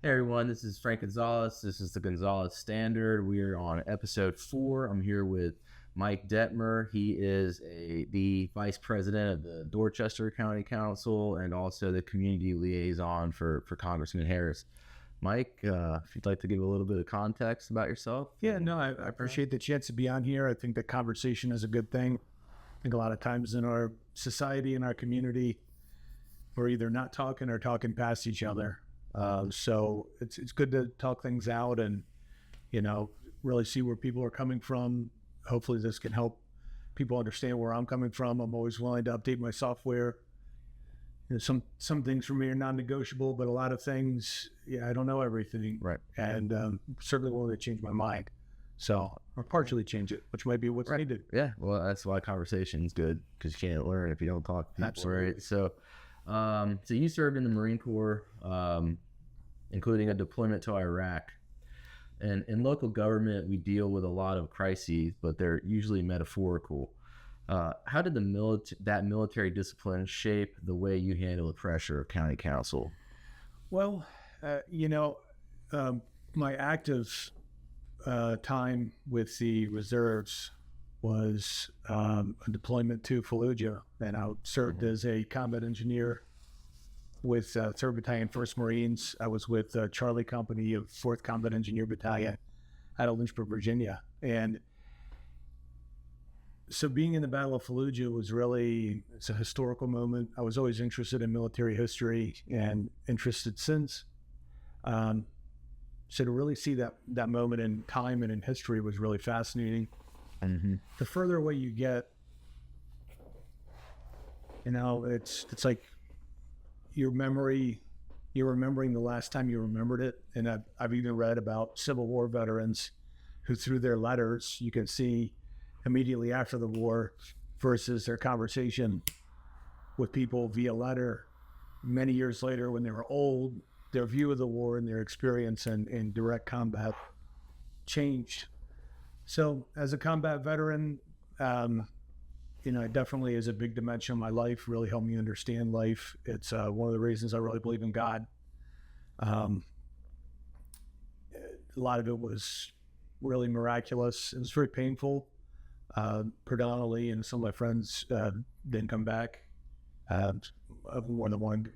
Hey everyone, this is Frank Gonzalez. This is the Gonzalez Standard. We are on episode 4. I'm here with Mike Detmer. He is the vice president of the Dorchester County Council and also the community liaison for Congressman Harris. Mike, if you'd like to give a little bit of context about yourself. Yeah, no, I appreciate the chance to be on here. I think that conversation is a good thing. I think a lot of times in our society, in our community, we're either not talking or talking past each other. So it's good to talk things out and, really see where people are coming from. Hopefully this can help people understand where I'm coming from. I'm always willing to update my software. Some things for me are non-negotiable, but a lot of things, I don't know everything. Right. And certainly willing to change my mind. So, or partially change it, which might be what's needed. Yeah, well, that's why conversation is good, because you can't learn if you don't talk to people. Absolutely. Right? So you served in the Marine Corps, including a deployment to Iraq. And in local government, we deal with a lot of crises, but they're usually metaphorical. How did that military discipline shape the way you handle the pressure of county council? Well, my active time with the reserves was a deployment to Fallujah, and I served as a combat engineer with 3rd Battalion, 1st Marines. I was with Charlie Company of 4th Combat Engineer Battalion out of Lynchburg, Virginia. And so being in the Battle of Fallujah it's a historical moment. I was always interested in military history and interested since. So to really see that moment in time and in history was really fascinating. Mm-hmm. The further away you get, it's like your memory, you're remembering the last time you remembered it. And I've even read about Civil War veterans who, through their letters, you can see immediately after the war versus their conversation with people via letter many years later when they were old, their view of the war and their experience in direct combat changed. So as a combat veteran, it definitely is a big dimension of my life, really helped me understand life. It's one of the reasons I really believe in God. A lot of it was really miraculous. It was very painful, predominantly, and some of my friends didn't come back. More than one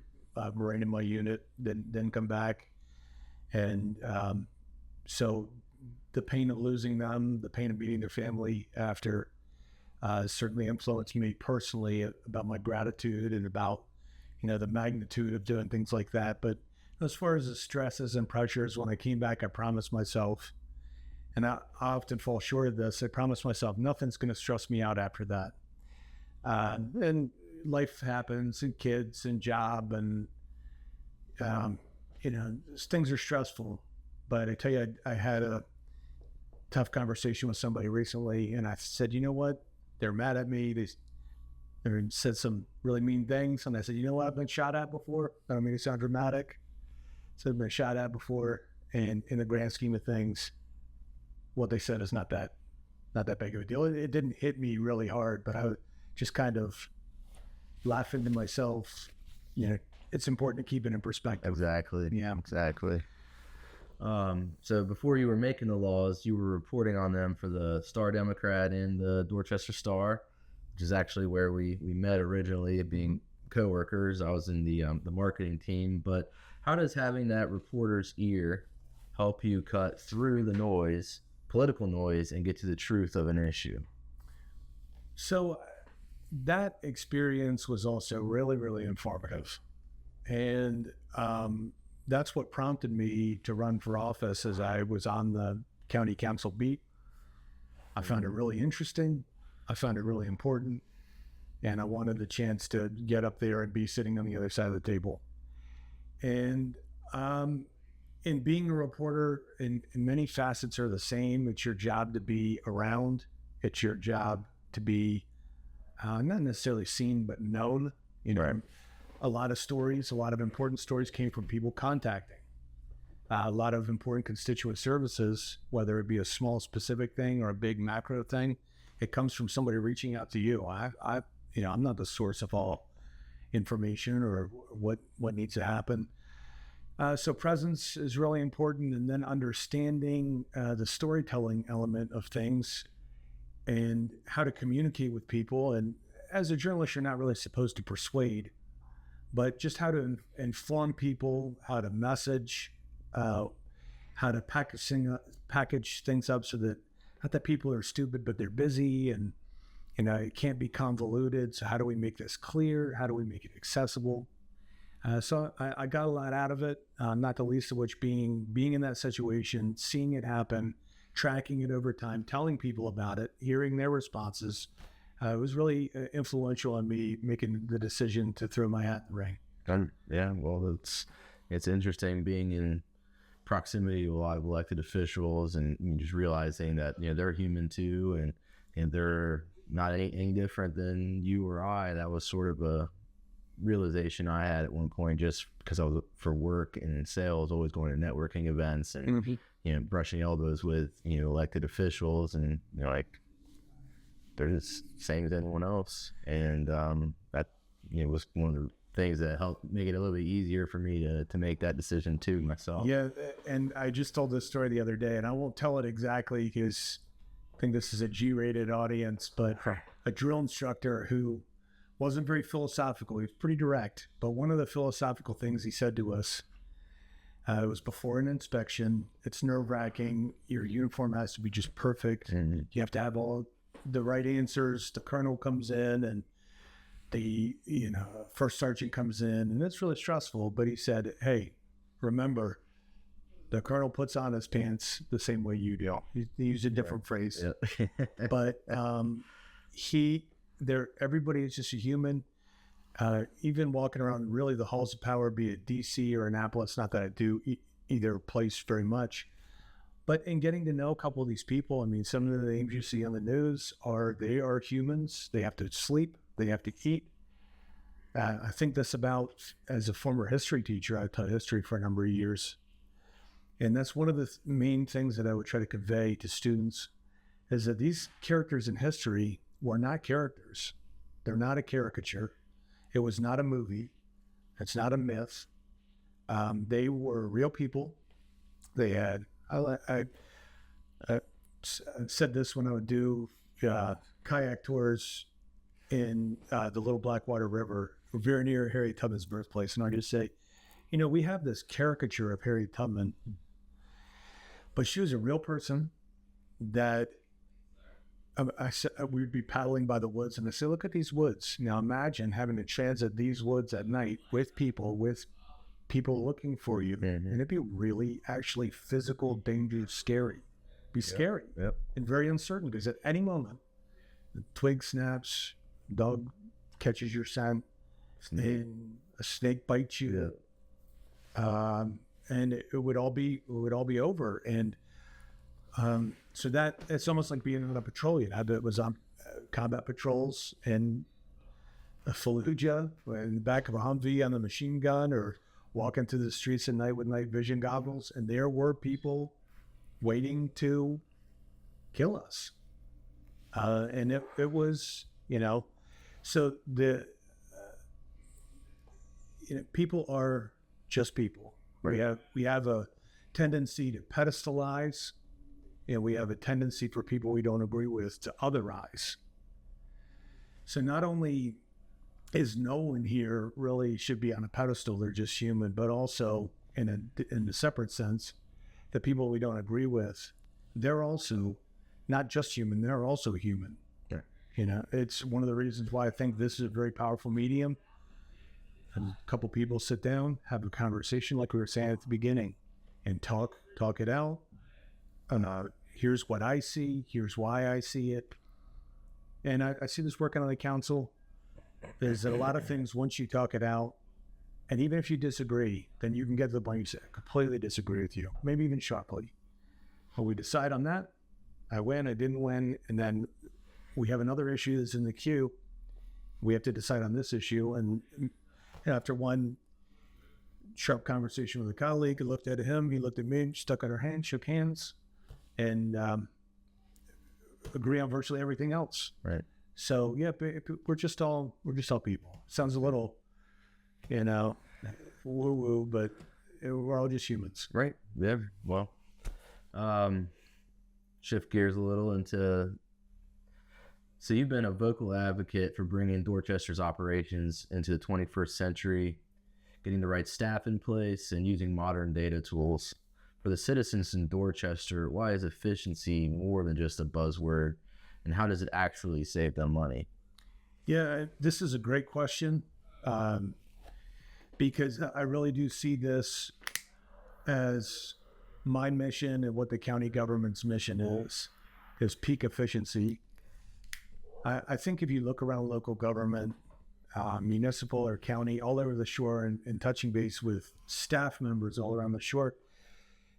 Marine in my unit didn't come back. And so the pain of losing them, the pain of meeting their family after, certainly influenced me personally about my gratitude and about, the magnitude of doing things like that. But as far as the stresses and pressures, when I came back, I promised myself, and I often fall short of this, I promised myself nothing's going to stress me out after that. And life happens, and kids and job, and, things are stressful. But I tell you, I had a tough conversation with somebody recently, and I said, you know what? They're mad at me. They said some really mean things. And I said, you know what? I've been shot at before. I don't mean to sound dramatic. So I've been shot at before. And in the grand scheme of things, what they said is not that big of a deal. It didn't hit me really hard, but I was just kind of laughing to myself. It's important to keep it in perspective. Exactly. Yeah. Exactly. So before you were making the laws, you were reporting on them for the Star Democrat and the Dorchester Star, which is actually where we met originally, being coworkers. I was in the marketing team. But how does having that reporter's ear help you cut through the noise, political noise, and get to the truth of an issue? So that experience was also really, really informative. And that's what prompted me to run for office as I was on the county council beat. I found it really interesting. I found it really important. And I wanted the chance to get up there and be sitting on the other side of the table. And in being a reporter, in many facets are the same. It's your job to be around. It's your job to be not necessarily seen, but known. Right. A lot of important stories came from people contacting. A lot of important constituent services, whether it be a small specific thing or a big macro thing, it comes from somebody reaching out to you. I'm not the source of all information or what needs to happen. So presence is really important, and then understanding the storytelling element of things and how to communicate with people. And as a journalist, you're not really supposed to persuade, but just how to inform people, how to message, how to package things up so that not that people are stupid, but they're busy, and it can't be convoluted. So how do we make this clear? How do we make it accessible? So I got a lot out of it, not the least of which being in that situation, seeing it happen, tracking it over time, telling people about it, hearing their responses. It was really influential on me making the decision to throw my hat in the ring. Yeah, well, it's interesting being in proximity to a lot of elected officials and just realizing that they're human too, and they're not any different than you or I. That was sort of a realization I had at one point, just because I was for work and in sales, always going to networking events and brushing elbows with elected officials, and like they're just same as anyone else, and that was one of the things that helped make it a little bit easier for me to make that decision too myself. Yeah, and I just told this story the other day, and I won't tell it exactly because I think this is a G-rated audience, but a drill instructor who wasn't very philosophical. He was pretty direct, but one of the philosophical things he said to us, it was before an inspection. It's nerve-wracking. Your uniform has to be just perfect. You have to have all the right answers. The colonel comes in, and the first sergeant comes in, and it's really stressful. But he said, "Hey, remember, the colonel puts on his pants the same way you do." He used a different phrase, but everybody is just a human. Even walking around really the halls of power, be it DC or Annapolis, not that I do either place very much, but in getting to know a couple of these people, I mean, some of the names you see on the news they are humans. They have to sleep. They have to eat. I think this about, as a former history teacher, I taught history for a number of years. And that's one of the main things that I would try to convey to students, is that these characters in history were not characters. They're not a caricature. It was not a movie. It's not a myth. They were real people. They had, I said this when I would do kayak tours in the Little Blackwater River, very near Harriet Tubman's birthplace. And I just say, we have this caricature of Harriet Tubman, but she was a real person that we'd be paddling by the woods, and I say, look at these woods. Now imagine having to transit these woods at night with people looking for you. And it'd be really actually physical, dangerous, scary. Scary and very uncertain, because at any moment, the twig snaps, dog catches your scent, and a snake bites you. And it would all be over. And so that it's almost like being on a patrol. It was on combat patrols in a Fallujah, in the back of a Humvee on a machine gun, or walking through the streets at night with night vision goggles, and there were people waiting to kill us. And it was, so the people are just people. Right. We have a tendency to pedestalize, and we have a tendency for people we don't agree with to otherize. So not only is no one here really should be on a pedestal, they're just human, but also in a separate sense, the people we don't agree with, they're also not just human, they're also human. Yeah. It's one of the reasons why I think this is a very powerful medium. And a couple people sit down, have a conversation like we were saying at the beginning, and talk it out. And here's what I see, here's why I see it. And I see this working on the council. There's a lot of things, once you talk it out, and even if you disagree, then you can get to the point you say, I completely disagree with you, maybe even sharply. But we decide on that. I win, I didn't win, and then we have another issue that's in the queue. We have to decide on this issue. And after one sharp conversation with a colleague, I looked at him, he looked at me, stuck out our hands, shook hands, and agree on virtually everything else. Right. So yeah, we're just all people. Sounds a little, woo-woo, but we're all just humans. Right. Yeah. Well, shift gears a little into. So you've been a vocal advocate for bringing Dorchester's operations into the 21st century, getting the right staff in place, and using modern data tools. For the citizens in Dorchester, why is efficiency more than just a buzzword, and how does it actually save them money? Yeah, this is a great question, because I really do see this as my mission and what the county government's mission is peak efficiency. I think if you look around local government, municipal or county, all over the shore, and touching base with staff members all around the shore.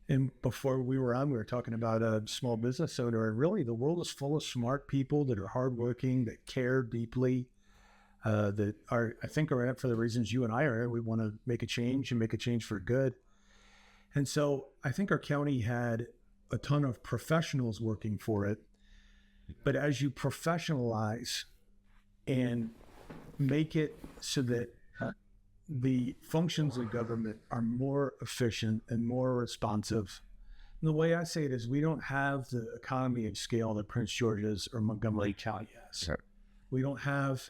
And before we were on, we were talking about a small business owner. And really, the world is full of smart people that are hardworking, that care deeply, that are, I think, are in it for the reasons you and I are. We want to make a change and make a change for good. And so I think our county had a ton of professionals working for it. But as you professionalize and make it so that the functions of government are more efficient and more responsive, and the way I say it is we don't have the economy of scale that Prince George's or Montgomery County has. Sure. We don't have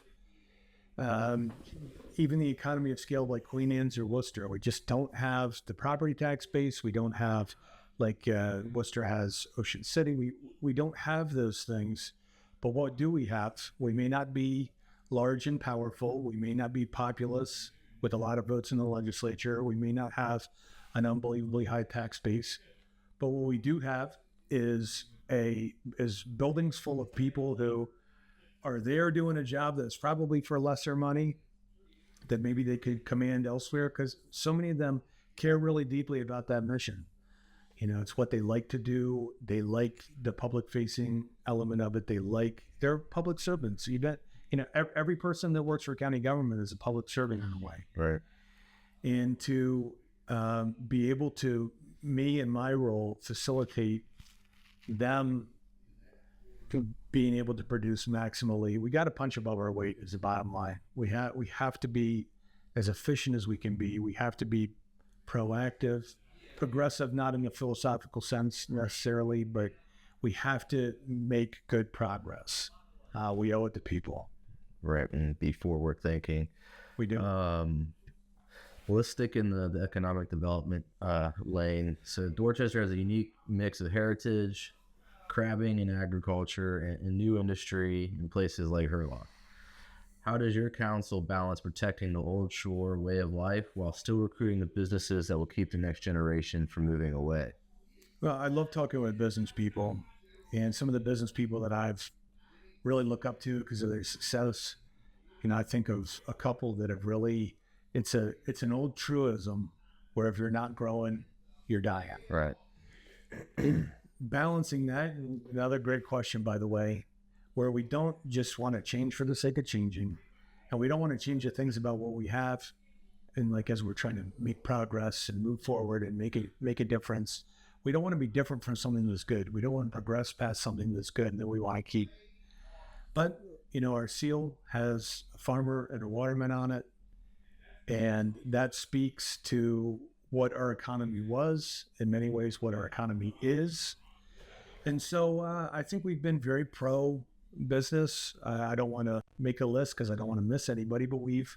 even the economy of scale like Queen Anne's or Worcester. We just don't have the property tax base. We don't have like Worcester has Ocean City. We don't have those things. But what do we have? We may not be large and powerful. We may not be populous with a lot of votes in the legislature. We may not have an unbelievably high tax base. But what we do have is buildings full of people who are there doing a job that's probably for lesser money that maybe they could command elsewhere, because so many of them care really deeply about that mission. You know, it's what they like to do. They like the public facing element of it. They're public servants. Every person that works for county government is a public servant in a way. Right. And to be able to, me and my role, facilitate them to being able to produce maximally. We got to punch above our weight is the bottom line. We have to be as efficient as we can be. We have to be proactive, progressive, not in the philosophical sense necessarily, but we have to make good progress. We owe it to people. Right, and be forward thinking. We do. Well, let's stick in the economic development lane. So Dorchester has a unique mix of heritage, crabbing and agriculture, and new industry in places like Hurlock. How does your council balance protecting the old shore way of life while still recruiting the businesses that will keep the next generation from moving away? Well, I love talking with business people, and some of the business people that I've really look up to because of their success. I think of a couple that have really, it's an old truism where if you're not growing, you're dying. Right. Balancing that, another great question, by the way, where we don't just want to change for the sake of changing, and we don't want to change the things about what we have, and like as we're trying to make progress and move forward and make a difference, we don't want to be different from something that's good. We don't want to progress past something that's good and that we want to keep. But our seal has a farmer and a waterman on it, and that speaks to what our economy was, in many ways what our economy is. And so I think we've been very pro-business. I don't want to make a list because I don't want to miss anybody, but we've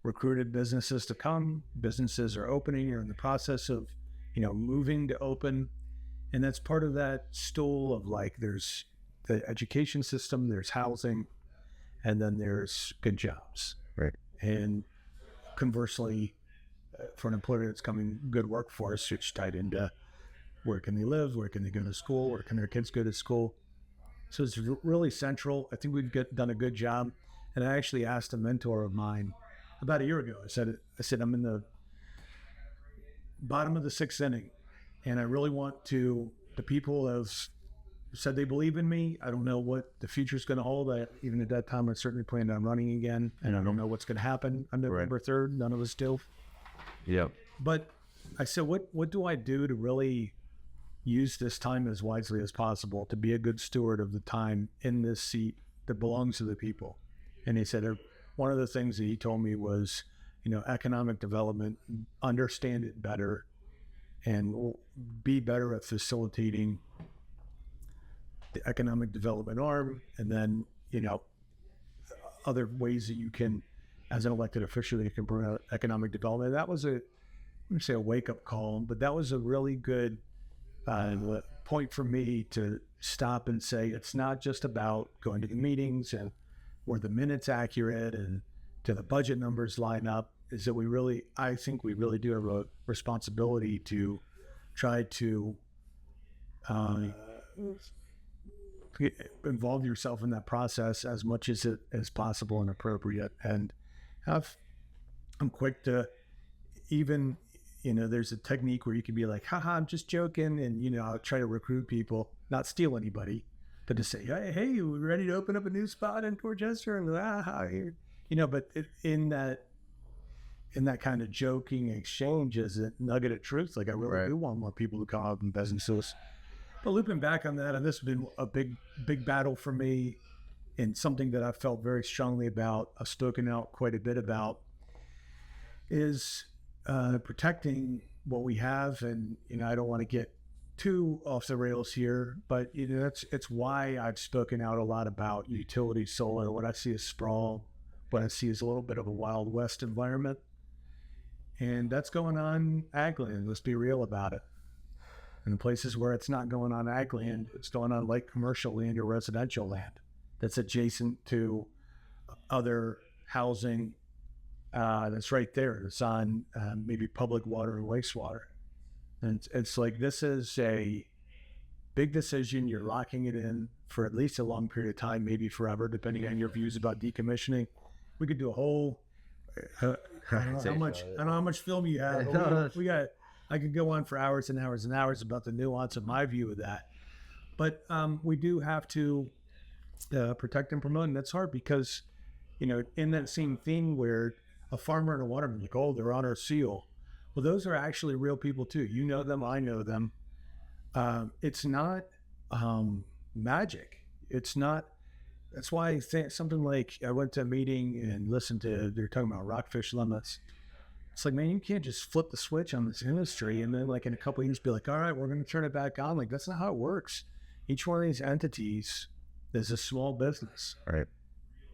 recruited businesses to come. Businesses are opening or in the process of, moving to open. And that's part of that stool of like, there's the education system, there's housing, and then there's good jobs. Right. And conversely, for an employer that's coming, good workforce, it's tied into where can they live, where can they go to school, where can their kids go to school. So it's really central. I think we've done a good job. And I actually asked a mentor of mine about a year ago. I said, I'm in the bottom of the sixth inning, and I really want to, the people have said they believe in me. I don't know what the future's going to hold. Even at that time, I certainly planned on running again, and I don't know what's going to happen on November 3rd. None of us do. Yep. But I said, what do I do to really use this time as wisely as possible, to be a good steward of the time in this seat that belongs to the people? And he said, one of the things that he told me was, economic development, understand it better, and we'll be better at facilitating the economic development arm, and then, other ways that you can, as an elected official, you can bring out economic development. That was I wouldn't say a wake-up call, but that was a really good point for me to stop and say, it's not just about going to the meetings and were the minutes accurate and do the budget numbers line up, is that I think we really do have a responsibility to try to involve yourself in that process as much as possible and appropriate. And I'm quick to even, there's a technique where you can be like, haha, I'm just joking. And, I'll try to recruit people, not steal anybody, but to say, hey, we're ready to open up a new spot in Dorchester. And here, but in that kind of joking exchange is a nugget of truth. Like, I really do want more people to come out in businesses. But looping back on that, and this has been a big battle for me, and something that I felt very strongly about, I've spoken out quite a bit about, is protecting what we have. And, I don't want to get too off the rails here, but, it's why I've spoken out a lot about utility solar. What I see is sprawl, what I see is a little bit of a Wild West environment. And that's going on ag land. Let's be real about it. In places where it's not going on ag land, it's going on like commercial land or residential land that's adjacent to other housing that's right there. It's on maybe public water and wastewater. And it's like, this is a big decision. You're locking it in for at least a long period of time, maybe forever, depending on your views about decommissioning. We could do a whole, I don't know how much film you have. I could go on for hours and hours and hours about the nuance of my view of that. But we do have to protect and promote, and that's hard because, in that same thing where a farmer and a waterman, like, oh, they're on our seal. Well, those are actually real people too. You know them, I know them. It's not magic. It's not. That's why I think something like, I went to a meeting and listened to, they're talking about rockfish limits. It's like, man, you can't just flip the switch on this industry and then, like, in a couple of years be like, all right, we're going to turn it back on. Like, that's not how it works. Each one of these entities is a small business. Right.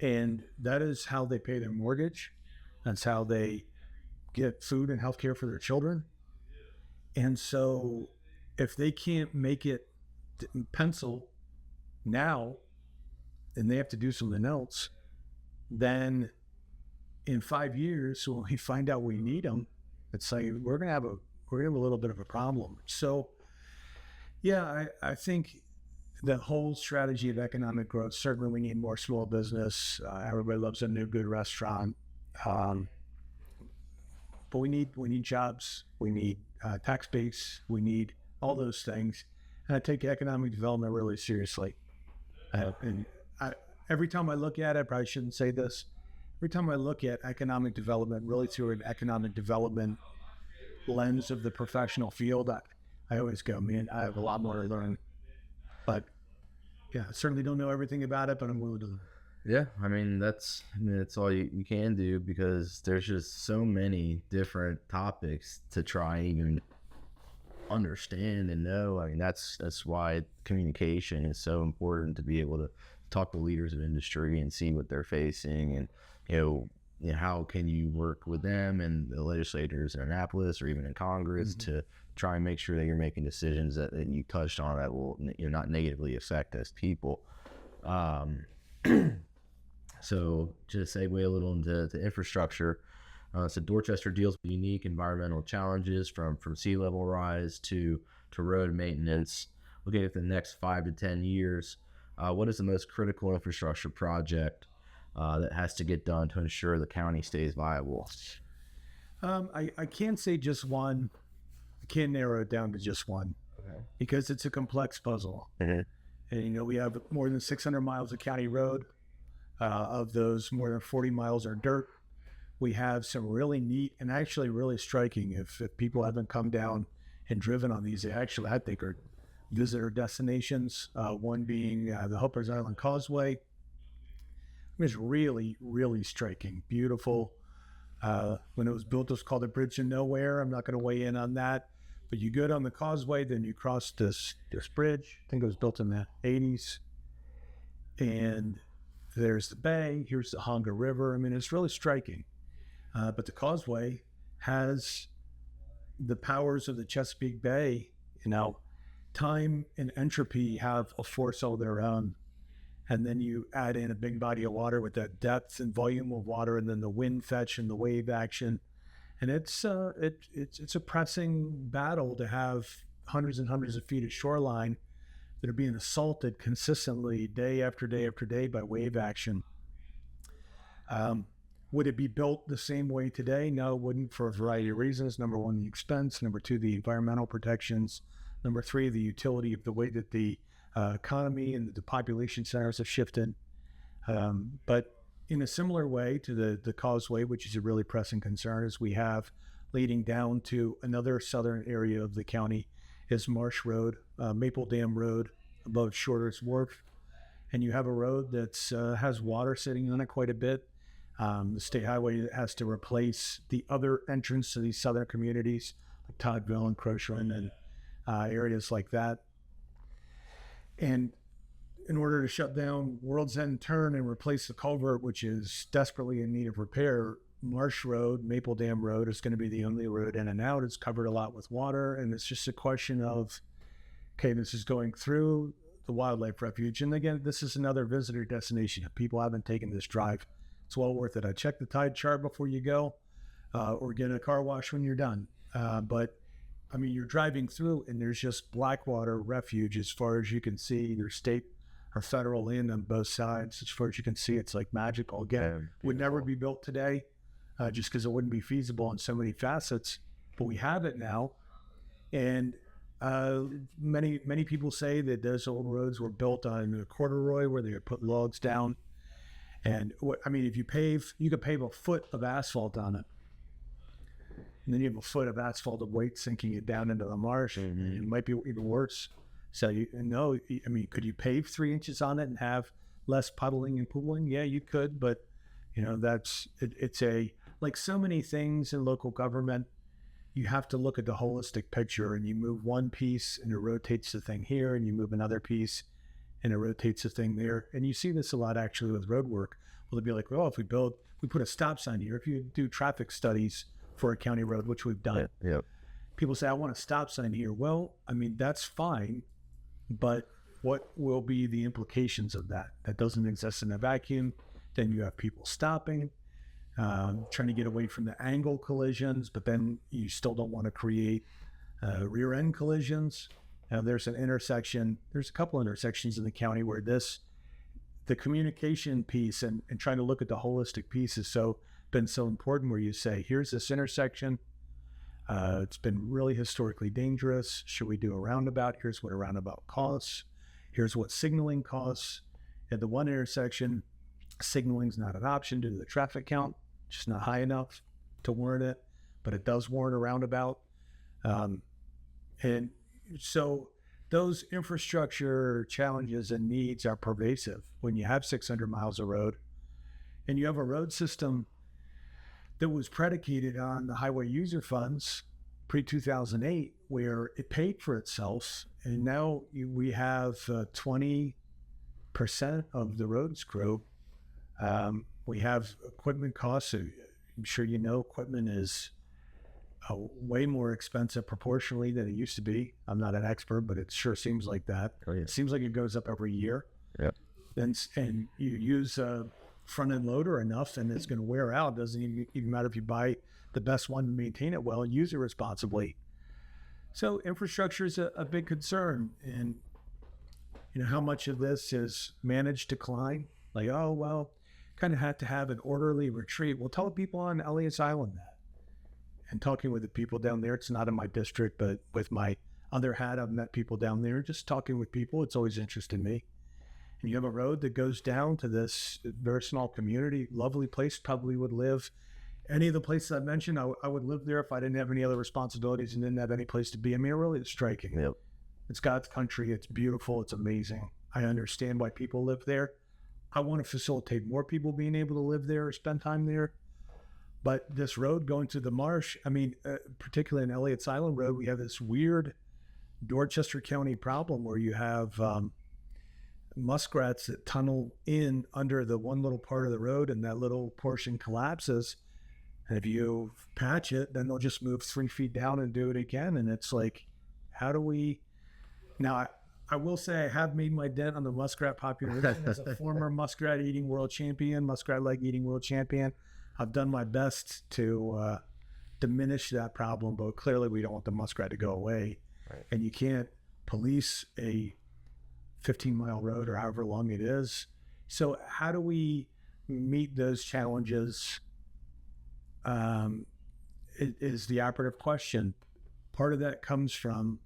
And that is how they pay their mortgage. That's how they get food and health care for their children. And so if they can't make it pencil now and they have to do something else, then in 5 years, when we find out we need them, it's like, we're gonna have a little bit of a problem. So yeah, I think the whole strategy of economic growth, certainly we need more small business. Everybody loves a new good restaurant. But we need jobs, we need tax base, we need all those things. And I take economic development really seriously. Every time I look at it, I probably shouldn't say this, every time I look at economic development, really through an economic development lens of the professional field, I always go, man, I have a lot more to learn. But yeah, I certainly don't know everything about it, but I'm willing to learn. Yeah, that's all you can do, because there's just so many different topics to try and even understand and know. That's why communication is so important, to be able to talk to leaders of industry and see what they're facing, and how can you work with them and the legislators in Annapolis or even in Congress to try and make sure that you're making decisions that you touched on that will not negatively affect us people. So to segue a little into infrastructure, so Dorchester deals with unique environmental challenges from sea level rise to road maintenance. Looking at the next 5 to 10 years, what is the most critical infrastructure project that has to get done to ensure the county stays viable? I can't say just one. I can't narrow it down to just one, because it's a complex puzzle. And we have more than 600 miles of county road. Of those, more than 40 miles are dirt. We have some really neat and actually really striking, if people haven't come down and driven on these, they actually, I think, are visitor destinations. One being the Hopper's Island Causeway. It's really, really striking, beautiful. When it was built, it was called the Bridge to Nowhere. I'm not going to weigh in on that, But you go down the causeway, then you cross this bridge. I think it was built in the 80s. And there's the bay. Here's the Honga River. I mean, it's really striking. But the causeway has the powers of the Chesapeake Bay. You know, time and entropy have a force all their own. And then you add in a big body of water with that depth and volume of water, and then the wind fetch and the wave action. And it's a pressing battle to have hundreds and hundreds of feet of shoreline that are being assaulted consistently day after day after day by wave action. Would it be built the same way today? No, it wouldn't, for a variety of reasons. Number one, the expense. Number two, the environmental protections. Number three, the utility of the way that the economy and the population centers have shifted. But in a similar way to the causeway, which is a really pressing concern, as we have leading down to another southern area of the county, is Marsh Road, Maple Dam Road above Shorter's Wharf. And you have a road that has water sitting on it quite a bit. The state highway has to replace the other entrance to these southern communities, like Toddville and Crochland and areas like that. And in order to shut down World's End Turn and replace the culvert, which is desperately in need of repair, Marsh Road, Maple Dam Road is going to be the only road in and out. It's covered a lot with water, and it's just a question of, okay, this is going through the wildlife refuge. And again, this is another visitor destination. If people haven't taken this drive, it's well worth it. I check the tide chart before you go, or get a car wash when you're done. But I mean, you're driving through and there's just Blackwater refuge as far as you can see. There's state or federal land on both sides. As far as you can see, it's like magical. Again, would never be built today, just because it wouldn't be feasible in so many facets. But we have it now. And many people say that those old roads were built on a corduroy where they would put logs down. And I mean, if you could pave a foot of asphalt on it. And then you have a foot of asphalt of weight sinking it down into the marsh. Mm-hmm. It might be even worse. So could you pave 3 inches on it and have less puddling and pooling? Yeah, you could, but it's like so many things in local government, you have to look at the holistic picture, and you move one piece and it rotates the thing here, and you move another piece and it rotates the thing there. And you see this a lot actually with road work. Well, they'd be like, well, if we put a stop sign here, if you do traffic studies for a county road, which we've done. Yep. People say, I want a stop sign here. Well, I mean, that's fine, but what will be the implications of that? That doesn't exist in a vacuum. Then you have people stopping, trying to get away from the angle collisions, but then you still don't want to create rear end collisions. Now there's a couple intersections in the county where the communication piece and trying to look at the holistic piece is been so important, where you say, here's this intersection. It's been really historically dangerous. Should we do a roundabout? Here's what a roundabout costs. Here's what signaling costs. At the one intersection, signaling's not an option due to the traffic count, just not high enough to warrant it, but it does warrant a roundabout. And so those infrastructure challenges and needs are pervasive when you have 600 miles of road and you have a road system that was predicated on the highway user funds pre-2008, where it paid for itself. And now we have 20% of the roads crew. We have equipment costs. I'm sure you know equipment is way more expensive proportionally than it used to be. I'm not an expert, but it sure seems like that. Oh, yeah. It seems like it goes up every year. Yep. And you use a front-end loader enough and it's going to wear out. It doesn't even matter if you buy the best one and maintain it well and use it responsibly. So infrastructure is a big concern. And how much of this is managed decline? Like, oh, well, kind of had to have an orderly retreat. Well, tell the people on Elliot's Island that. And talking with the people down there, it's not in my district, but with my other hat, I've met people down there. Just talking with people, it's always interested me. And you have a road that goes down to this very small community, lovely place, probably would live. Any of the places I mentioned, I would live there if I didn't have any other responsibilities and didn't have any place to be. I mean, it really is striking. Yep. It's God's country. It's beautiful. It's amazing. I understand why people live there. I want to facilitate more people being able to live there or spend time there. But this road going to the marsh, I mean, particularly in Elliott's Island Road, we have this weird Dorchester County problem where you have muskrats that tunnel in under the one little part of the road, and that little portion collapses. And if you patch it, then they'll just move 3 feet down and do it again. And it's like, how do we now? I will say I have made my dent on the muskrat population as a former muskrat eating world champion, muskrat leg eating world champion. I've done my best to diminish that problem, but clearly we don't want the muskrat to go away. Right. And you can't police a 15-mile road or however long it is. So how do we meet those challenges is the operative question. Part of that comes from,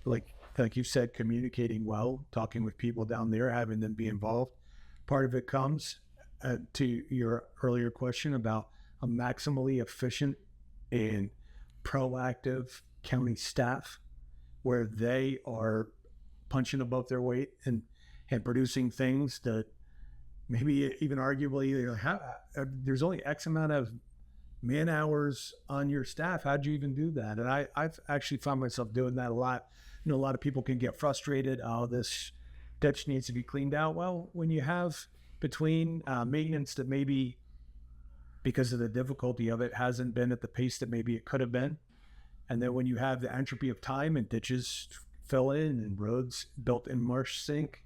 like you said, communicating well, talking with people down there, having them be involved. Part of it comes to your earlier question about a maximally efficient and proactive county staff, where they are punching above their weight and producing things that maybe even arguably there's only X amount of man hours on your staff. How'd you even do that? And I've actually found myself doing that a lot. You know, a lot of people can get frustrated. Oh, this ditch needs to be cleaned out. Well, when you have between maintenance that maybe because of the difficulty of it hasn't been at the pace that maybe it could have been, and then when you have the entropy of time and ditches fill in and roads built in marsh sink,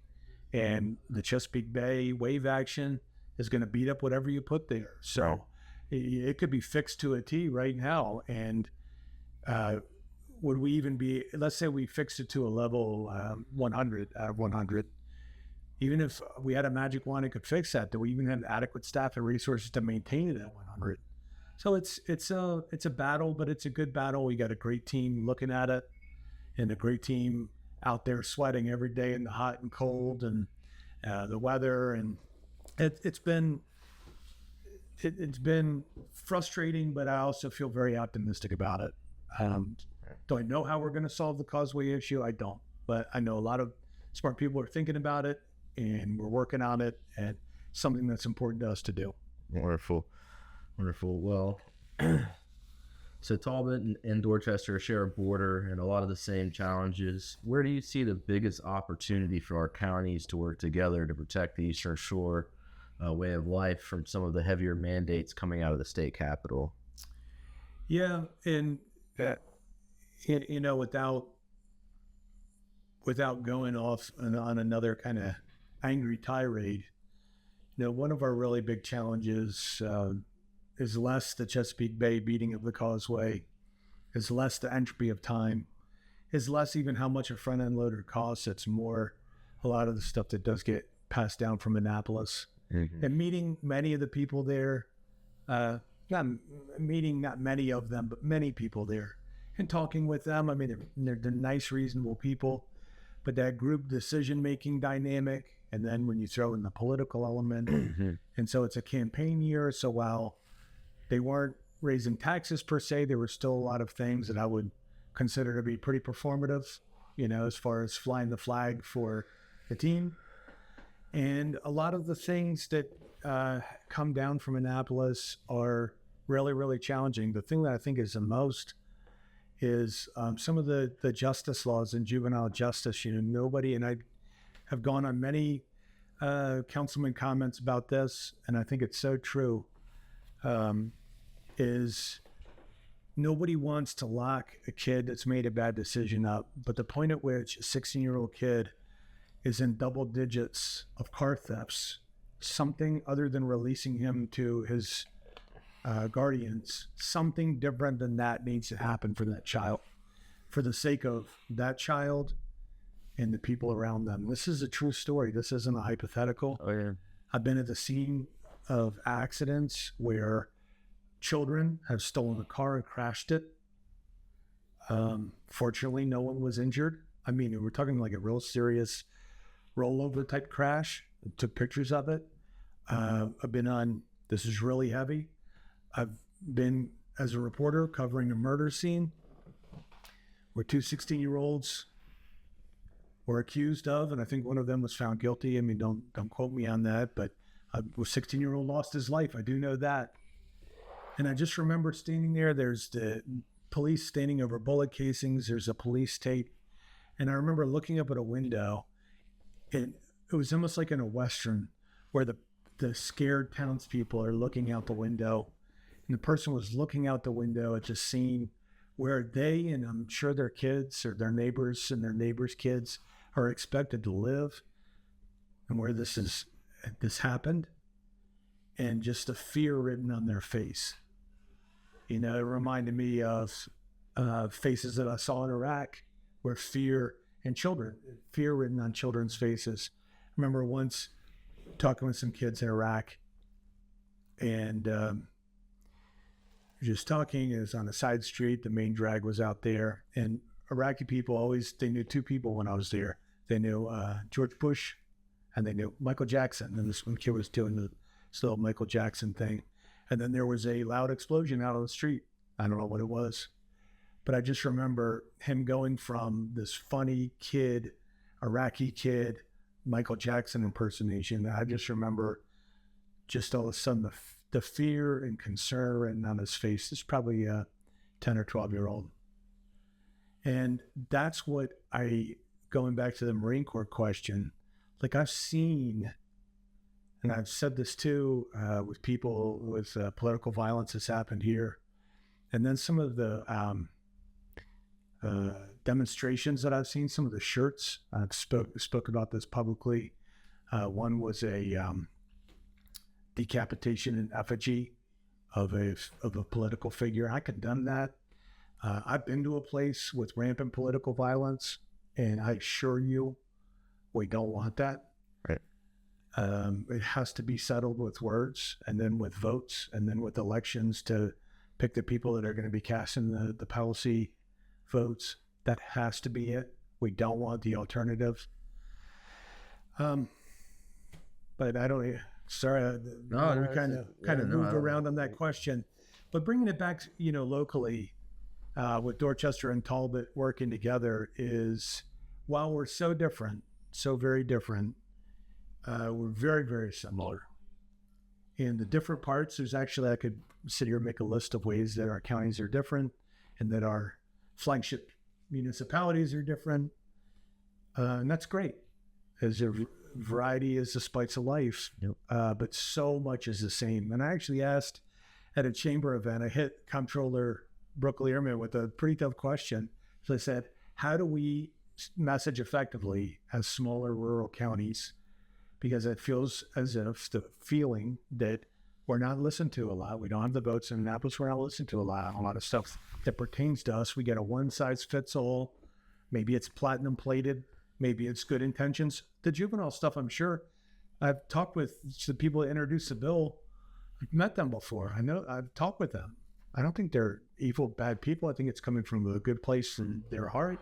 and the Chesapeake Bay wave action is going to beat up whatever you put there. So it could be fixed to a T right now. And would we even be, let's say we fixed it to a level 100 out of 100. Even if we had a magic wand that could fix that, do we even have adequate staff and resources to maintain it at 100? So it's a battle, but it's a good battle. We got a great team looking at it, and a great team out there sweating every day in the hot and cold and the weather. And it's been frustrating, but I also feel very optimistic about it. Do I know how we're going to solve the causeway issue? I don't, but I know a lot of smart people are thinking about it, and we're working on it, and something that's important to us to do. Wonderful. Well, so Talbot and Dorchester share a border and a lot of the same challenges. Where do you see the biggest opportunity for our counties to work together to protect the Eastern Shore way of life from some of the heavier mandates coming out of the state capitol? Yeah, and you know, without going off on another kind of angry tirade, you know, one of our really big challenges is less the Chesapeake Bay beating of the causeway, is less the entropy of time, is less even how much a front end loader costs. It's more a lot of the stuff that does get passed down from Annapolis. Mm-hmm. And meeting many of the people there, not many of them, but many people there, and talking with them. I mean, they're nice, reasonable people, but that group decision-making dynamic, and then when you throw in the political element, mm-hmm. and so it's a campaign year, so while they weren't raising taxes per se, there were still a lot of things that I would consider to be pretty performative, you know, as far as flying the flag for the team. And a lot of the things that come down from Annapolis are really, really challenging. The thing that I think is the most is some of the justice laws in juvenile justice. You know, nobody, and I have gone on many councilman comments about this, and I think it's so true, is nobody wants to lock a kid that's made a bad decision up. But the point at which a 16-year-old kid is in double digits of car thefts, something other than releasing him to his guardians, something different than that needs to happen for that child, for the sake of that child and the people around them. This is a true story. This isn't a hypothetical. Oh, yeah. I've been at the scene of accidents where children have stolen a car and crashed it. Fortunately, no one was injured. I mean, we're talking like a real serious rollover type crash. I took pictures of it. I've been on, this is really heavy. I've been, as a reporter, covering a murder scene where two 16-year-olds were accused of, and I think one of them was found guilty. I mean, don't quote me on that, but a 16-year-old lost his life. I do know that. And I just remember standing there. There's the police standing over bullet casings. There's a police tape. And I remember looking up at a window, and it was almost like in a Western where the scared townspeople are looking out the window. And the person was looking out the window at just seeing where they, and I'm sure their kids or their neighbors and their neighbors' kids are expected to live, and where this happened, and just the fear written on their face. You know, it reminded me of faces that I saw in Iraq, where fear written on children's faces. I remember once talking with some kids in Iraq, and just talking. It was on a side street. The main drag was out there, and Iraqi people they knew two people when I was there. They knew George Bush, and they knew Michael Jackson. And this one kid was doing this little Michael Jackson thing. And then there was a loud explosion out on the street. I don't know what it was, but I just remember him going from this funny kid, Iraqi kid, Michael Jackson impersonation. I just remember just all of a sudden the fear and concern written on his face. This is probably a 10 or 12-year-old. And that's what going back to the Marine Corps question, like I've seen, and I've said this too, with people with political violence that's happened here. And then some of the demonstrations that I've seen, some of the shirts, I've spoke about this publicly. One was a decapitation in effigy of a political figure. I condemn that. I've been to a place with rampant political violence, and I assure you, we don't want that. Right. It has to be settled with words, and then with votes, and then with elections to pick the people that are going to be casting the policy votes. That has to be it. We don't want the alternative. But I don't. Sorry, we kind of moved around on that question. But bringing it back, locally, with Dorchester and Talbot working together is, while we're so different, so very different, we're very, very similar. In the different parts, I could sit here and make a list of ways that our counties are different and that our flagship municipalities are different. And that's great. As a variety is the spice of life, Yep. But so much is the same. And I actually asked at a chamber event, I hit Comptroller Brooke Learman with a pretty tough question. So I said, how do we message effectively as smaller rural counties? Because it feels as if the feeling that we're not listened to a lot. We don't have the votes in Annapolis. We're not listened to a lot of stuff that pertains to us. We get a one-size-fits-all. Maybe it's platinum plated. Maybe it's good intentions. The juvenile stuff, I'm sure. I've talked with the people that introduced the bill. I've met them before. I know I've talked with them. I don't think they're evil, bad people. I think it's coming from a good place in their heart.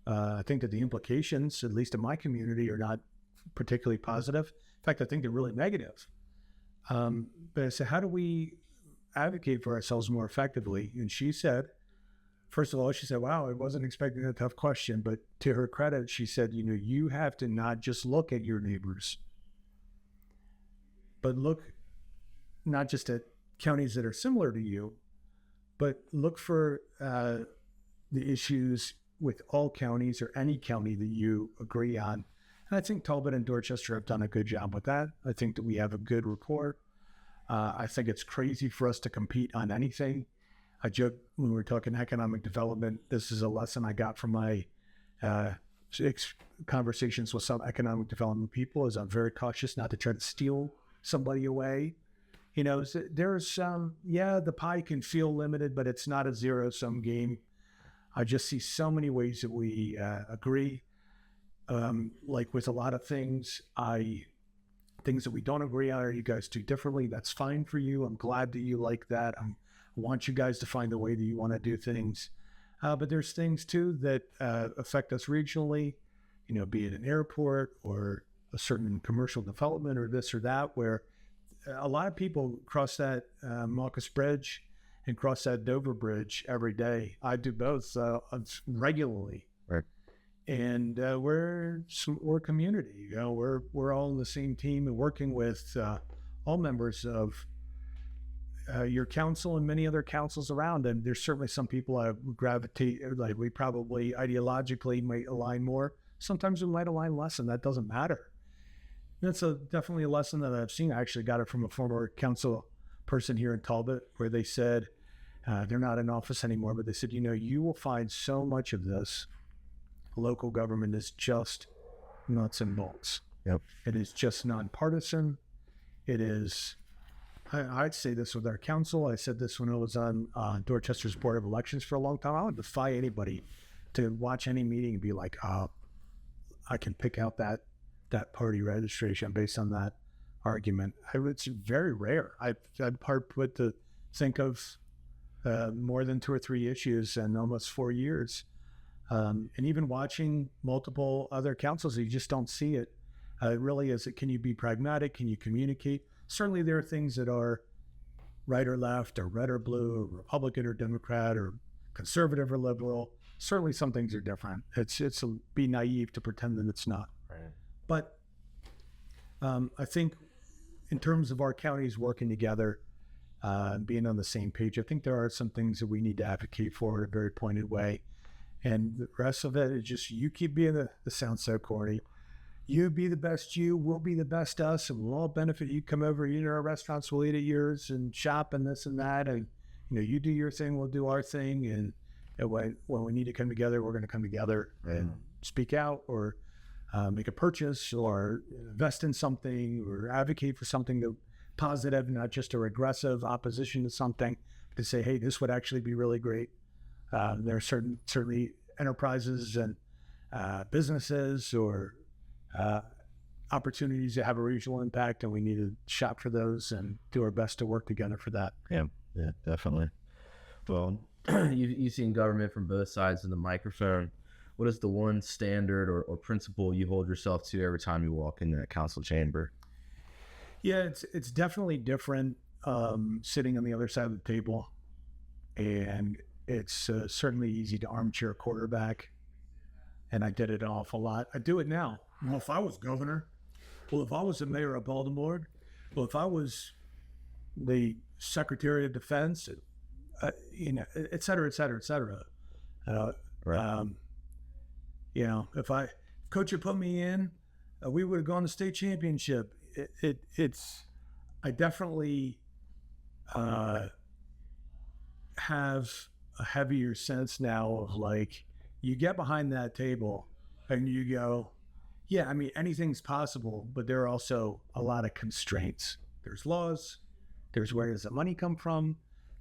I think that the implications, at least in my community, are not particularly positive. In fact, I think they're really negative. But I said, how do we advocate for ourselves more effectively? And she said, first of all, wow, I wasn't expecting a tough question. But to her credit, she said, you have to not just look at your neighbors, but look not just at counties that are similar to you, but look for the issues with all counties or any county that you agree on. And I think Talbot and Dorchester have done a good job with that. I think that we have a good rapport. I think it's crazy for us to compete on anything. I joke when we were talking economic development, this is a lesson I got from my conversations with some economic development people, is I'm very cautious not to try to steal somebody away. There's the pie can feel limited, but it's not a zero-sum game. I just see so many ways that we agree. Like with a lot of things that we don't agree on, or you guys do differently, that's fine for you. I'm glad that you like that. I want you guys to find the way that you want to do things. But there's things too that affect us regionally, be it an airport or a certain commercial development or this or that, where a lot of people cross that Marcus Bridge and cross that Dover Bridge every day. I do both regularly. Right. And we're a community. We're all in the same team and working with all members of your council and many other councils around, and there's certainly some people I would gravitate, like we probably ideologically might align more. Sometimes we might align less, and that doesn't matter. That's definitely a lesson that I've seen. I actually got it from a former council person here in Talbot, where they said, they're not in office anymore, but they said, you will find so much of this local government is just nuts and bolts. Yep. It is just nonpartisan. It is, I'd say this with our council. I said this when I was on Dorchester's Board of Elections for a long time. I would defy anybody to watch any meeting and be like, I can pick out that party registration based on that argument. It's very rare. I've hard put to think of more than 2 or 3 issues in almost 4 years. And even watching multiple other councils, you just don't see it. It really is, can you be pragmatic? Can you communicate? Certainly there are things that are right or left or red or blue or Republican or Democrat or conservative or liberal. Certainly some things are different. It's be naive to pretend that it's not. Right. But I think in terms of our counties working together, being on the same page, I think there are some things that we need to advocate for in a very pointed way. And the rest of it is just you keep being this sounds so corny. You be the best you, we'll be the best us, and we'll all benefit. You come over, eat at our restaurants, we'll eat at yours, and shop and this and that. And you do your thing, we'll do our thing. And when we need to come together, we're going to come together and speak out or make a purchase or invest in something or advocate for something that positive, not just a regressive opposition to something, to say, hey, this would actually be really great. There are certainly enterprises and businesses or opportunities that have a regional impact, and we need to shop for those and do our best to work together for that. Yeah, definitely. Well, you've seen government from both sides of the microphone. What is the one standard or principle you hold yourself to every time you walk in that council chamber? Yeah, it's definitely different sitting on the other side of the table, and it's certainly easy to armchair quarterback, and I did it an awful lot. I do it now. Well, if I was governor, well, if I was the mayor of Baltimore, well, if I was the Secretary of Defense, et cetera, et cetera, et cetera. Right. If Coach had put me in, we would have gone to state championship. I definitely have a heavier sense now of like, you get behind that table and you go, yeah, I mean, anything's possible, but there are also a lot of constraints. There's laws, there's where does the money come from?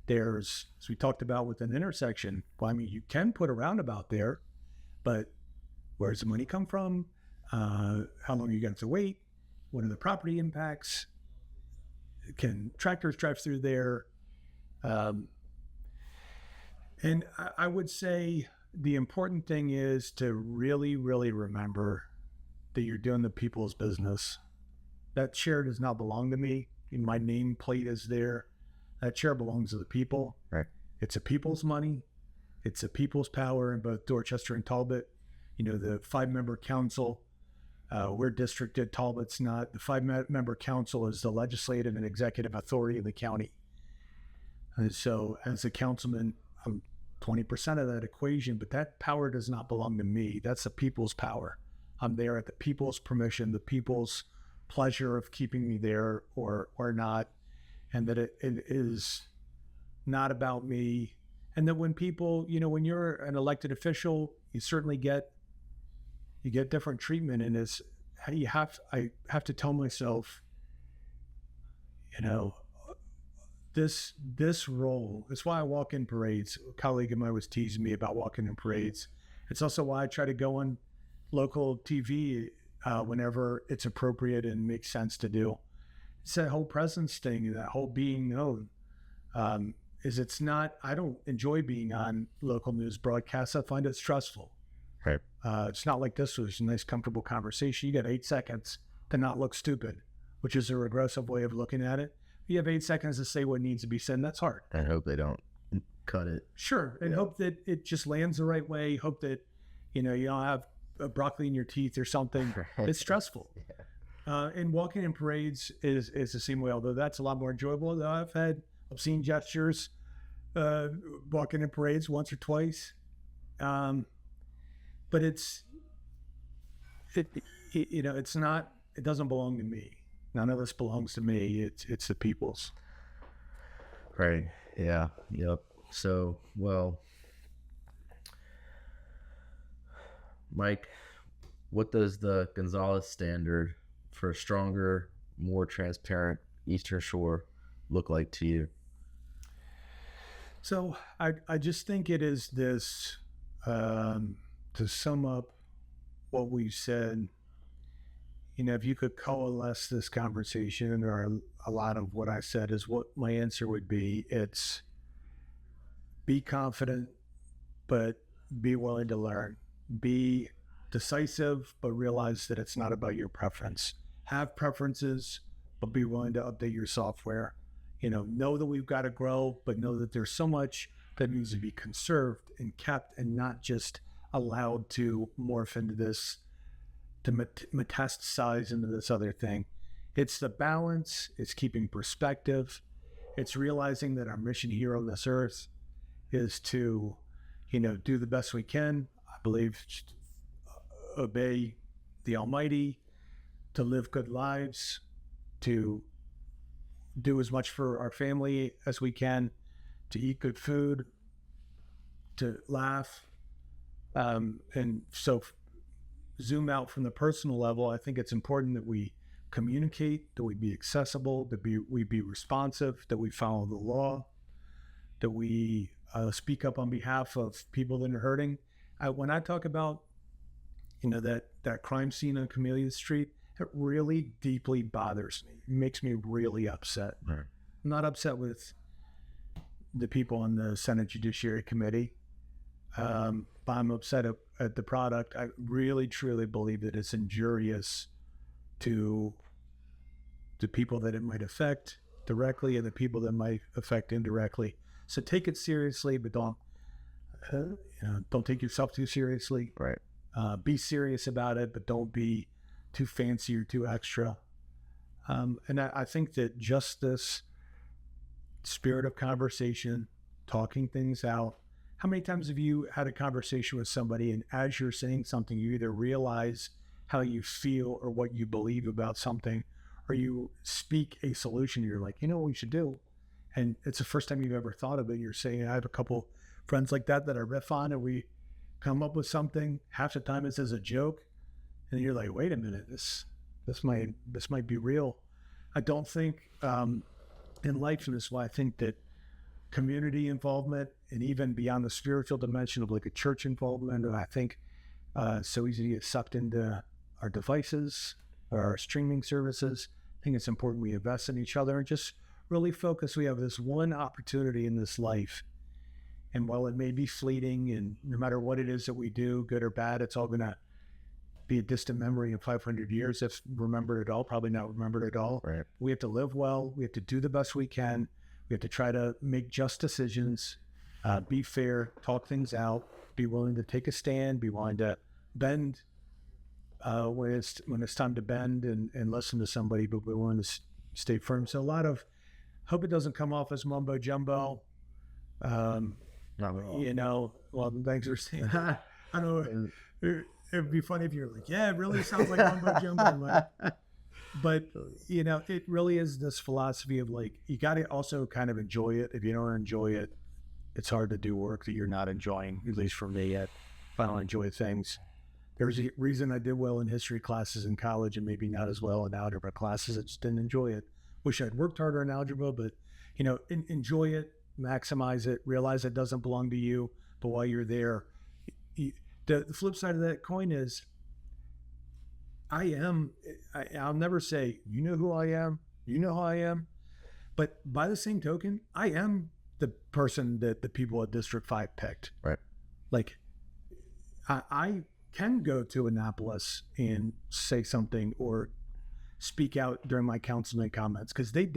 There's, as we talked about with an intersection, well, I mean, you can put a roundabout there, but where does the money come from? How long are you going to wait? What are the property impacts? Can tractors drive through there? And I would say the important thing is to really, really remember that you're doing the people's business. That chair does not belong to me. My nameplate is there. That chair belongs to the people. Right. It's a people's money. It's a people's power in both Dorchester and Talbot. The 5-member council, we're districted, Talbot's not. The 5-member council is the legislative and executive authority of the county. And so as a councilman, I'm 20% of that equation, but that power does not belong to me. That's the people's power. I'm there at the people's permission, the people's pleasure of keeping me there or not. And that it is not about me. And that when people, when you're an elected official, you certainly get different treatment. And I have to tell myself, this role, it's why I walk in parades. A colleague of mine was teasing me about walking in parades. It's also why I try to go on local TV whenever it's appropriate and makes sense to do. It's that whole presence thing, that whole being known. It's not, I don't enjoy being on local news broadcasts. I find it stressful. Right. It's not like this was a nice, comfortable conversation. You got 8 seconds to not look stupid, which is a regressive way of looking at it. You have 8 seconds to say what needs to be said, and that's hard. And hope they don't cut it. Sure, and hope that it just lands the right way. Hope that, you don't have broccoli in your teeth or something. Right. It's stressful. Yeah. And walking in parades is the same way, although that's a lot more enjoyable. Though I've had obscene gestures, walking in parades once or twice. But it's not. It doesn't belong to me. None of this belongs to me. It's the people's. Right. Yeah. Yep. So, well, Mike, what does the Gonzalez standard for a stronger, more transparent Eastern Shore look like to you? So I just think it is this, to sum up what we've said, if you could coalesce this conversation or a lot of what I said is what my answer would be. It's be confident, but be willing to learn. Be decisive, but realize that it's not about your preference. Have preferences, but be willing to update your software. Know that we've got to grow, but know that there's so much that needs to be conserved and kept and not just allowed to morph into this, to metastasize into this other thing. It's the balance, it's keeping perspective, it's realizing that our mission here on this earth is to, do the best we can. I believe obey the Almighty, to live good lives, to do as much for our family as we can, to eat good food, to laugh. And so zoom out from the personal level. I think it's important that we communicate, that we be accessible, that we be responsive, that we follow the law, that we speak up on behalf of people that are hurting. When I talk about, that crime scene on Camellia Street, it really deeply bothers me. It makes me really upset. Right. I'm not upset with the people on the Senate Judiciary Committee, but I'm upset at the product. I really, truly believe that it's injurious to the people that it might affect directly and the people that might affect indirectly. So take it seriously, but don't take yourself too seriously. Right. Be serious about it, but don't be too fancy or too extra. And I think that just this spirit of conversation, talking things out. How many times have you had a conversation with somebody and as you're saying something, you either realize how you feel or what you believe about something, or you speak a solution, you're like, what we should do? And it's the first time you've ever thought of it. You're saying, I have a couple friends like that I riff on, and we come up with something. Half the time it's as a joke. And you're like, wait a minute, this might be real. I don't think in life, and this is why I think that community involvement and even beyond the spiritual dimension of like a church involvement, I think so easy to get sucked into our devices or our streaming services. I think it's important we invest in each other and just really focus. We have this one opportunity in this life. And while it may be fleeting, and no matter what it is that we do, good or bad, it's all going to be a distant memory in 500 years, if remembered at all, probably not remembered at all. Right. We have to live well. We have to do the best we can. We have to try to make just decisions, be fair, talk things out, be willing to take a stand, be willing to bend when it's time to bend and listen to somebody, but be willing to stay firm. So hope it doesn't come off as mumbo jumbo. Not at all. Well, thanks for saying that. I know it'd be funny if you're like, yeah, it really sounds like mumbo jumbo. But, it really is this philosophy of like, you got to also kind of enjoy it. If you don't enjoy it, it's hard to do work that you're not enjoying, at least for me. If I don't enjoy things. There's a reason I did well in history classes in college and maybe not as well in algebra classes. I just didn't enjoy it. Wish I'd worked harder in algebra, but, enjoy it, maximize it, realize it doesn't belong to you. But while you're there, the flip side of that coin is I'll never say, you know who I am, you know how I am. But by the same token, I am the person that the people at District 5 picked. Right. Like, I can go to Annapolis and say something or speak out during my councilman comments because they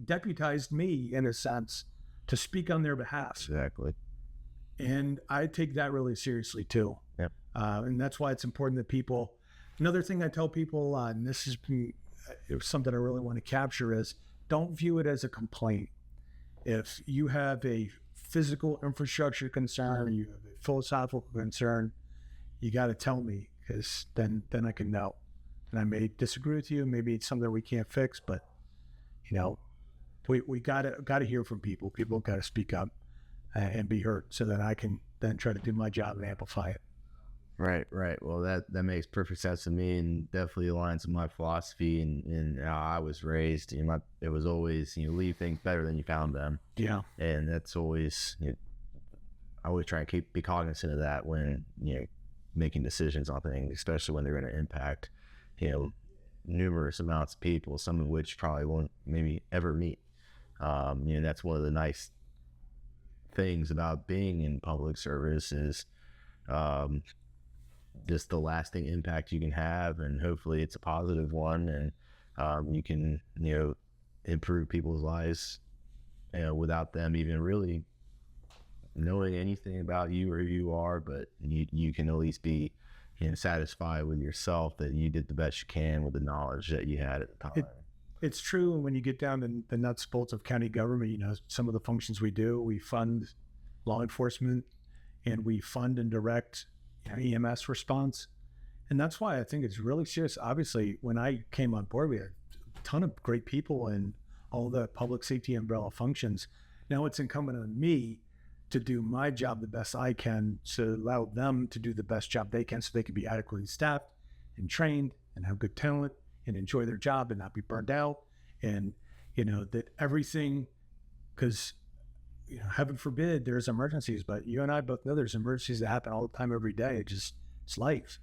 deputized me in a sense to speak on their behalf. Exactly. And I take that really seriously too. Yep. And that's why it's important that people, another thing I tell people, and this is something I really want to capture, is don't view it as a complaint. If you have a physical infrastructure concern, you have a philosophical concern, you got to tell me, because then I can know. And I may disagree with you. Maybe it's something we can't fix, but we gotta hear from people. People got to speak up and be heard, so that I can then try to do my job and amplify it. Right. Well, that makes perfect sense to me, and definitely aligns with my philosophy and how I was raised. It was always leave things better than you found them. Yeah. And that's always I always try and be cognizant of that when making decisions on things, especially when they're going to impact numerous amounts of people, some of which probably won't maybe ever meet. That's one of the nice things about being in public service is just the lasting impact you can have, and hopefully it's a positive one, and you can improve people's lives without them even really knowing anything about you or who you are, but you can at least be satisfied with yourself that you did the best you can with the knowledge that you had at the time. It's true. And when you get down to the nuts and bolts of county government, some of the functions we do, we fund law enforcement and we fund and direct EMS response. And that's why I think it's really serious. Obviously, when I came on board, we had a ton of great people in all the public safety umbrella functions. Now it's incumbent on me to do my job the best I can, to allow them to do the best job they can, so they can be adequately staffed and trained and have good talent and enjoy their job and not be burned out. And, that everything, because, heaven forbid there's emergencies, but you and I both know there's emergencies that happen all the time, every day. It's life.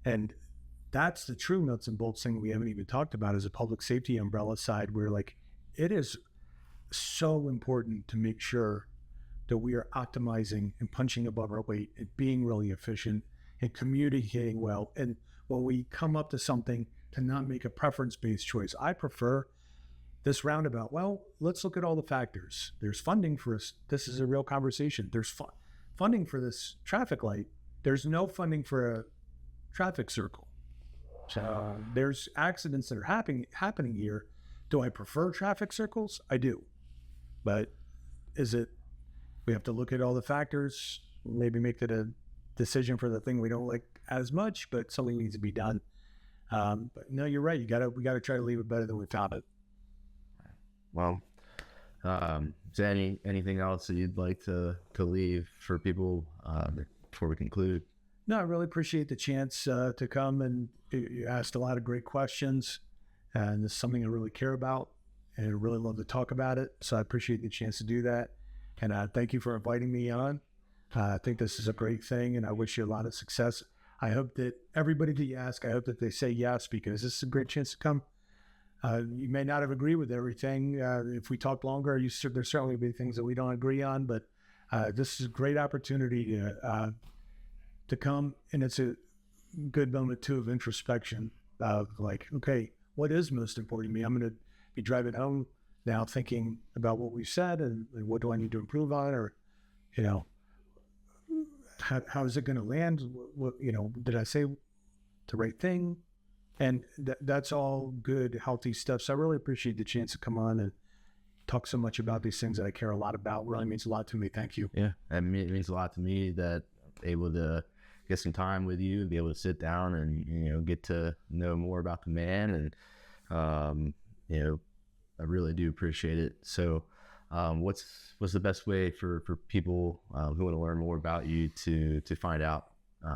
And that's the true nuts and bolts thing we haven't even talked about, is a public safety umbrella side, where it is so important to make sure that we are optimizing and punching above our weight and being really efficient and communicating well. And when we come up to something, to not make a preference-based choice. I prefer this roundabout. Well, let's look at all the factors. There's funding for us. This is a real conversation. There's funding for this traffic light. There's no funding for a traffic circle. So there's accidents that are happening here. Do I prefer traffic circles? I do. But we have to look at all the factors, maybe make that a decision for the thing we don't like as much, but something needs to be done. But no, you're right. We got to try to leave it better than we found it. Well, is there anything else that you'd like to leave for people before we conclude? No, I really appreciate the chance to come, and you asked a lot of great questions, and it's something I really care about, and I really love to talk about it. So I appreciate the chance to do that, and thank you for inviting me on. I think this is a great thing, and I wish you a lot of success. I hope that everybody that you ask, I hope that they say yes, because this is a great chance to come. You may not have agreed with everything. If we talk longer, there's certainly be things that we don't agree on, but this is a great opportunity to come, and it's a good moment too of introspection of okay, what is most important to me? I'm going to be driving home now thinking about what we've said and what do I need to improve on, or how is it going to land? What did I say the right thing? And that's all good, healthy stuff. So I really appreciate the chance to come on and talk so much about these things that I care a lot about. Really means a lot to me. Thank you. Yeah, it means a lot to me that I'm able to get some time with you and be able to sit down and get to know more about the man. And I really do appreciate it. So what's the best way for people who want to learn more about you to find out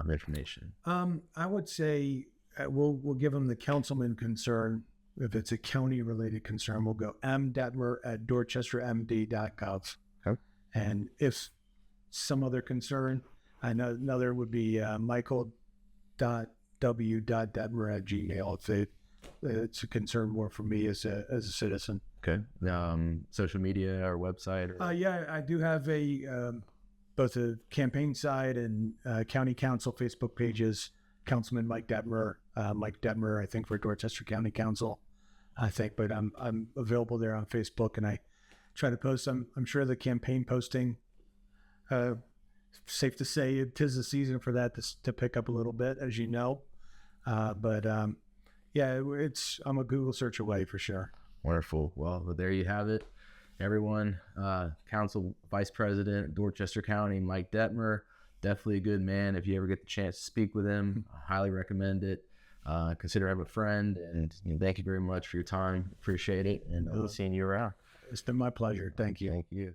information? I would say we'll give them the councilman concern. If it's a county related concern, we'll go Detmer@dorchestermd.gov. Okay. And if some other concern, I know another would be michael.w.detmer@gmail. It's a concern more for me as a citizen. Okay. Social media or website? Or... Yeah, I do have both a campaign side and county council Facebook pages. Councilman Mike Detmer, I think, for Dorchester County Council, I think, but I'm available there on Facebook, and I try to post. I'm sure the campaign posting, safe to say, it is the season for that to pick up a little bit, as you know. But I'm a Google search away for sure. Wonderful. Well, there you have it. everyone, Council Vice President, Dorchester County, Mike Detmer, definitely a good man. If you ever get the chance to speak with him, I highly recommend it. Consider him a friend, and thank you very much for your time. Appreciate it, and I'll be seeing you around. It's been my pleasure. Thank you. Thank you.